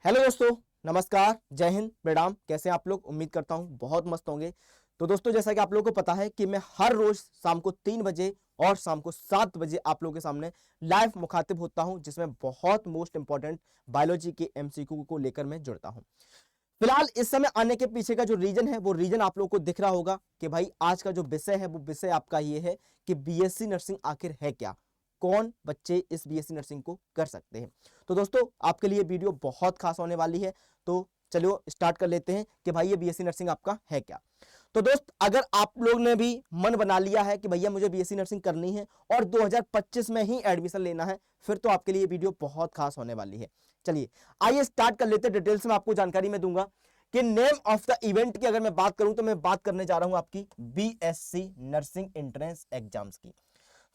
Hello दोस्तों, नमस्कार, जय हिंद, प्रणाम। कैसे हैं आप लोग? उम्मीद करता हूं बहुत मस्त होंगे। तो दोस्तों, जैसा कि आप लोगों को पता है कि मैं हर रोज शाम को 3 बजे और शाम को 7 बजे आप लोगों के सामने लाइव मुखातिब होता हूं, जिसमें बहुत मोस्ट इंपॉर्टेंट बायोलॉजी के एमसीक्यू को लेकर मैं जुड़ता हूं। फिलहाल इस समय आने के पीछे का जो रीजन है, वो रीजन आप लोगों को दिख रहा होगा कि भाई आज का जो विषय है वो विषय आपका ये है कि बीएससी नर्सिंग आखिर है क्या, कौन बच्चे इस बीएससी नर्सिंग को कर सकते हैं। तो दोस्तों, आपके लिए वीडियो बहुत खास होने वाली है। तो चलो स्टार्ट कर लेते हैं कि भाई ये बीएससी नर्सिंग आपका है क्या। तो दोस्त, अगर आप लोग ने भी मन बना लिया है कि भैया मुझे बीएससी नर्सिंग करनी है और 2025 में ही एडमिशन लेना है, फिर तो आपके लिए वीडियो बहुत खास होने वाली है। चलिए आइए स्टार्ट कर लेते हैं। डिटेल्स में आपको जानकारी में दूंगा कि नेम ऑफ द इवेंट की अगर मैं बात करूं तो मैं बात करने जा रहा हूं आपकी बीएससी नर्सिंग एंट्रेंस एग्जाम्स की।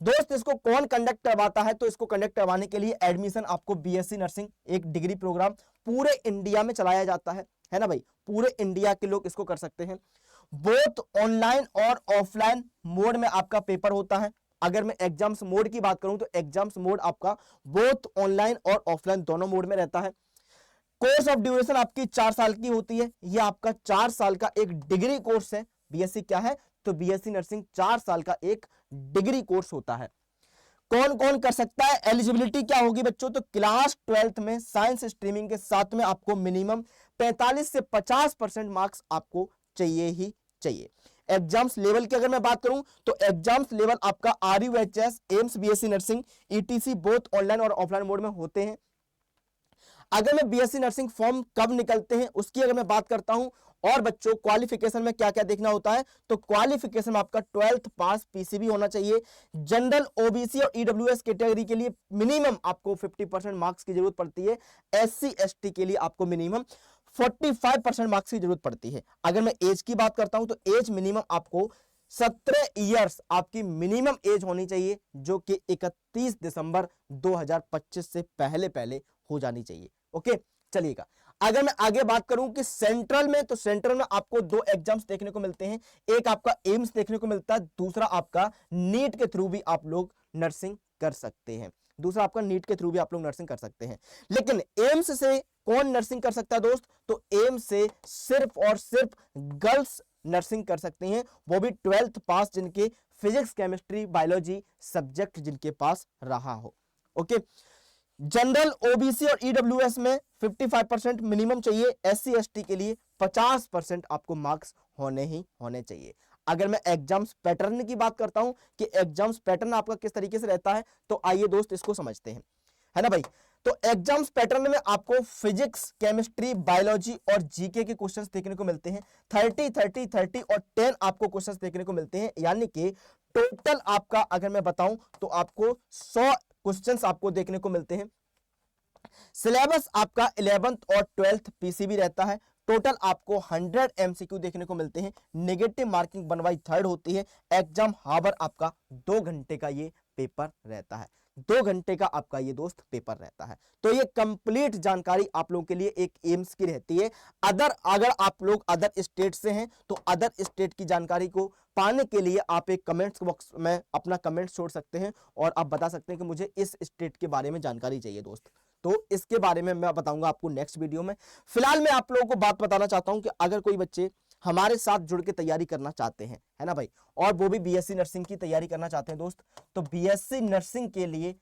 दोस्त, इसको कौन कंडक्ट करवाता है? तो इसको कंडक्ट करवाने के लिए एडमिशन आपको बीएससी नर्सिंग एक डिग्री प्रोग्राम पूरे इंडिया में चलाया जाता है ना भाई। पूरे इंडिया के लोग इसको कर सकते हैं। बोथ ऑनलाइन और ऑफलाइन मोड में आपका पेपर होता है। अगर मैं एग्जाम्स मोड की बात करूं तो एग्जाम्स मोड आपका बोथ ऑनलाइन और ऑफलाइन दोनों मोड में रहता है। कोर्स ऑफ ड्यूरेशन आपकी 4 साल की होती है। यह आपका 4 साल का एक डिग्री कोर्स है। बीएससी क्या है? तो बीएससी नर्सिंग 4 साल का एक डिग्री कोर्स होता है। कौन कौन कर सकता है? एलिजिबिलिटी क्या होगी बच्चों? तो क्लास 12th में साइंस स्ट्रीमिंग के साथ में आपको मिनिमम 45 से 50% मार्क्स आपको चाहिए ही चाहिए। एग्जाम्स लेवल की अगर मैं बात करूं तो एग्जाम्स लेवल आपका RUHS, AIIMS, BSc nursing, etc both online और ऑफलाइन मोड में होते हैं। अगर मैं बीएससी नर्सिंग फॉर्म कब निकलते हैं उसकी अगर मैं बात करता हूं, और बच्चों क्वालिफिकेशन में क्या क्या देखना होता है, तो क्वालिफिकेशन में आपका 12th पास पीसीबी होना चाहिए। जनरल, ओबीसी और ईडब्ल्यूएस कैटेगरी के लिए मिनिमम आपको 50% मार्क्स की जरूरत पड़ती है। एससी एसटी के लिए आपको मिनिमम 45% मार्क्स की जरूरत पड़ती है। अगर मैं एज की बात करता हूं तो एज मिनिमम आपको 17 ईयर्स आपकी मिनिमम एज होनी चाहिए, जो कि 31 दिसंबर 2025 से पहले पहले हो जानी चाहिए। ओके, चलिएगा। अगर मैं आगे बात करूं कि सेंट्रल में, तो सेंट्रल में आपको 2 एग्जाम्स देखने को मिलते हैं। एक आपका एम्स देखने को मिलता है, दूसरा आपका नीट के थ्रू भी आप लोग नर्सिंग कर सकते हैं। दूसरा आपका नीट के थ्रू भी आप लोग नर्सिंग कर सकते हैं। लेकिन एम्स से कौन नर्सिंग कर सकता है दोस्त? तो एम्स से सिर्फ और सिर्फ गर्ल्स नर्सिंग कर सकते हैं, वो भी 12th पास, जिनके फिजिक्स, केमिस्ट्री, बायोलॉजी सब्जेक्ट जिनके पास रहा हो। ओके। जनरल, ओबीसी और ईडब्ल्यूएस में 55% मिनिमम चाहिए। एससी एसटी के लिए 50% आपको मार्क्स होने ही होने चाहिए। अगर मैं एग्जाम्स पैटर्न की बात करता हूं कि एग्जाम्स पैटर्न आपका किस तरीके से रहता है, तो आइए दोस्त इसको समझते हैं, है ना भाई। तो एग्जाम्स पैटर्न में आपको फिजिक्स, केमिस्ट्री, बायोलॉजी और जीके के क्वेश्चंस देखने को मिलते हैं। 30 30 30 और 10 आपको क्वेश्चंस देखने को मिलते हैं, यानी कि टोटल आपका अगर मैं बताऊं तो आपको 100 क्वेश्चंस आपको देखने को मिलते हैं। सिलेबस आपका 11th और 12th पीसीबी रहता है। टोटल आपको 100 एमसीक्यू देखने को मिलते हैं। नेगेटिव मार्किंग 1/3 होती है। एग्जाम हावर आपका 2 घंटे का ये पेपर रहता है। 2 घंटे का आपका ये दोस्त पेपर रहता है। तो ये कंप्लीट जानकारी आप लोगों के लिए एक एम्स की रहती है। अगर आप लोग अदर स्टेट से हैं तो अदर स्टेट की जानकारी को पाने के लिए आप एक कमेंट्स बॉक्स में अपना कमेंट छोड़ सकते हैं और आप बता सकते हैं कि मुझे इस स्टेट के बारे में जानकारी चाहिए दोस्त। तो इसके बारे में मैं बताऊंगा आपको नेक्स्ट वीडियो में। फिलहाल मैं आप लोगों को बात बताना चाहता हूं कि अगर कोई बच्चे हमारे साथ जुड़ के तैयारी करना चाहते हैं, है ना भाई, और वो भी बीएससी नर्सिंग की तैयारी करना चाहते हैं दोस्त, तो बीएससी नर्सिंग के लिए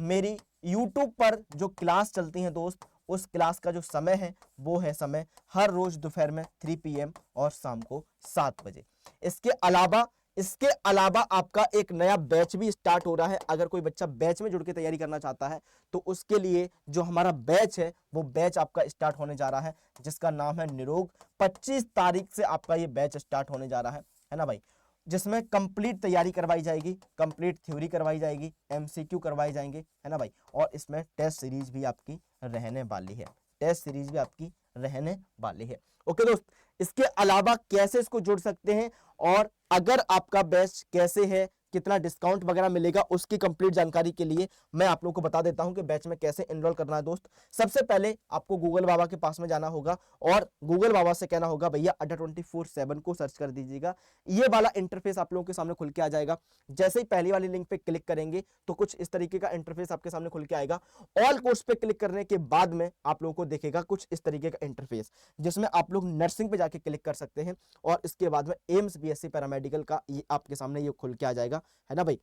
मेरी यूट्यूब पर जो क्लास चलती है दोस्त, उस क्लास का जो समय है वो है समय हर रोज दोपहर में 3 PM और शाम को 7 बजे। इसके अलावा आपका एक नया बैच भी स्टार्ट हो रहा है। अगर कोई बच्चा बैच में जुड़ के तैयारी करना चाहता है तो उसके लिए जो हमारा बैच है वो बैच आपका स्टार्ट होने जा रहा है, जिसका नाम है निरोग। 25 तारीख से आपका ये बैच स्टार्ट होने जा रहा है ना भाई, जिसमें कंप्लीट तैयारी करवाई जाएगी, कंप्लीट थ्योरी करवाई जाएगी, एमसीक्यू करवाए जाएंगे, है ना भाई, और इसमें टेस्ट सीरीज भी आपकी रहने वाली है। टेस्ट सीरीज भी आपकी रहने वाली है। ओके दोस्त, इसके अलावा कैसे इसको जोड़ सकते हैं और अगर आपका बैच कैसे है, कितना डिस्काउंट वगैरह मिलेगा उसकी कंप्लीट जानकारी के लिए मैं आप लोगों को बता देता हूं कि बैच में कैसे एनरोल करना है। दोस्त सबसे पहले आपको गूगल बाबा के पास में जाना होगा और गूगल बाबा से कहना होगा भैया अड्डा 24/7 को सर्च कर दीजिएगा। ये वाला इंटरफेस आप लोगों के सामने खुल के आ जाएगा। जैसे ही पहली वाली लिंक पे क्लिक करेंगे तो कुछ इस तरीके का इंटरफेस आपके सामने खुल के आएगा। ऑल कोर्स पे क्लिक करने के बाद में आप लोगों को देखेगा कुछ इस तरीके का इंटरफेस, जिसमें आप लोग नर्सिंग पे जाके क्लिक कर सकते हैं और इसके बाद में एम्स बीएससी पैरामेडिकल का ये आपके सामने ये खुल के आ जाएगा, है ना भाई।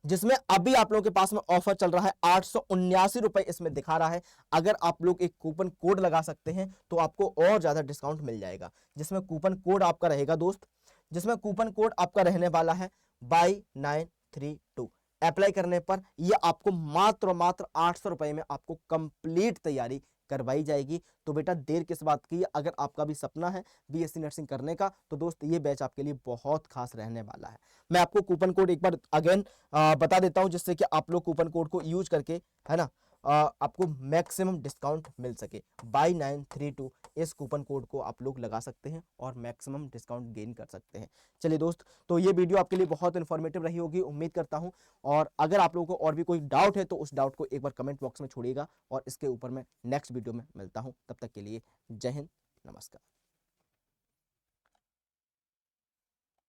जिसमें अभी आप लोगों के पास में ऑफर चल रहा है 879 रुपए इसमें दिखा रहा है। अगर आप लोग एक कूपन कोड लगा सकते हैं तो आपको और ज्यादा डिस्काउंट मिल जाएगा। जिसमें कूपन कोड आपका रहेगा दोस्त, जिसमें कूपन कोड आपका रहने वाला है बाई 932। अप्लाई करने पर यह आपको मात्र 800 रुपए में आपको कंप्लीट तैयारी करवाई जाएगी। तो बेटा देर किस बात की है, अगर आपका भी सपना है बीएससी नर्सिंग करने का तो दोस्त ये बैच आपके लिए बहुत खास रहने वाला है। मैं आपको कूपन कोड एक बार अगेन बता देता हूं जिससे कि आप लोग कूपन कोड को यूज करके, है ना, आपको मैक्सिमम डिस्काउंट मिल सके। बाई 932 इस कूपन कोड को आप लोग लगा सकते हैं और मैक्सिमम डिस्काउंट गेन कर सकते हैं। चलिए दोस्त, तो ये वीडियो आपके लिए बहुत इन्फॉर्मेटिव रही होगी उम्मीद करता हूं। और अगर आप लोगों को और भी कोई डाउट है तो उस डाउट को एक बार कमेंट बॉक्स में छोड़िएगा और इसके ऊपर मैं नेक्स्ट वीडियो में मिलता हूं। तब तक के लिए जय हिंद, नमस्कार।